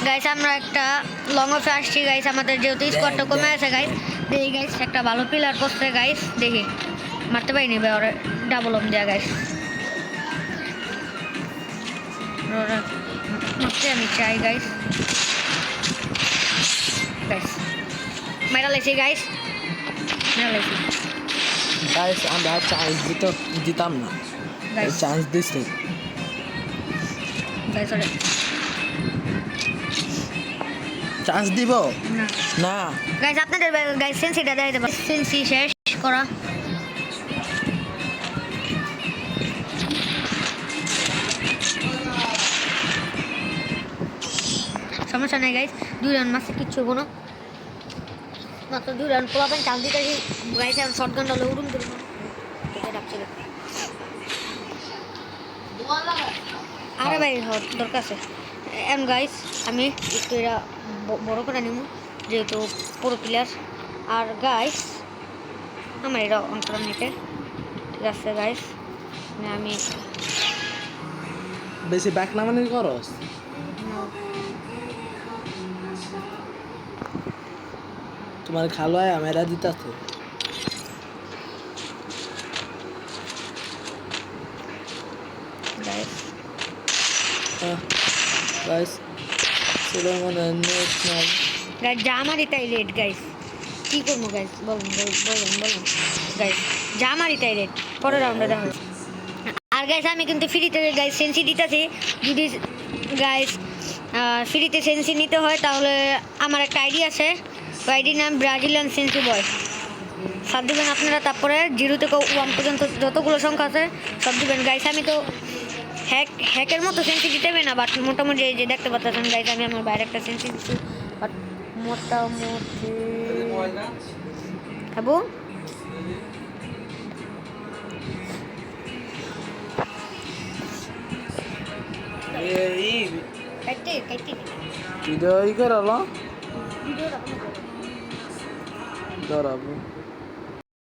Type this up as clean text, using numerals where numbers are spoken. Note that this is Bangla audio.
গাইস আমরা একটা লং অফে আসছি গাইস, আমাদের যেহেতু স্কোরটা কমে আছে গাইস। দেখি গাইস একটা ভালো প্লেয়ার করছে গাইস, দেখি মারতে পারিনি ভাই ওরা, ডাবল অম দেয়া গাইস। মারতে আমি চাই গাইস। গাইস মেরা লেছি গাইস, মেরা লেছি গাইস আমরা চান্স দিতাম না, চান্স দিছি গাইস। ওরে চান্স দিব না গাইস, আপনাদের গাইস সেন্সিটা দেয় দেব, সেন্সি শেষ করা। সমস্যা নেই গাইস, 2 রাউন্ড মাসে কিচ্ছু হবো না, মাত্র 2 রাউন্ড পোলাপেন চান্স দিতে গাইস। এখন শর্ট গানটা হলো উড়ুন করবো ডাকছিল। আরে ভাই দরকার আছে এখন গাইস, আমি একটু এরা বড় করে নিব যেহেতু পুরো প্লেয়ার। আর গাইস আমার এটা অন্তরাম নিতে ঠিক আছে গাইস, আমি বেশি ব্যাক না মানে করস তোমার খালো হয় আমরা দিতাছে গাইস। গাইস সেটা মনে নেক্সট ম্যাচ গাইস জামারি তাই রেড গাইস, কি করবো গাইস বলুন বলুন বলুন গাইস, জামারি তাই রেড পরের রাউন্ডে দেখা। আর গাইস আমি কিন্তু ফ্রিতে গাইস সেন্সি দিতেছি, যদি গাইস ফ্রিতে সেন্সি নিতে হয় তাহলে আমার একটা আইডি আছে, ওই আইডির নাম ব্রাজিলিয়ান সেন্সি বয়। সব দিবেন আপনারা, তারপরে 0 থেকে 1 পর্যন্ত যতগুলো সংখ্যা আছে সব দিবেন গাইস। আমি তো হ্যাকের মতো সেন্সি দিতে হবে না, বাট মোটামুটি এই যে দেখতে পাচ্ছেন গাইস আমি আমার বাইরে একটা সেন্সি দিচ্ছি, বাট মোটামুটি হ্যাঁ ভিডিও ই করলো ভিডিওটা ধরাবো।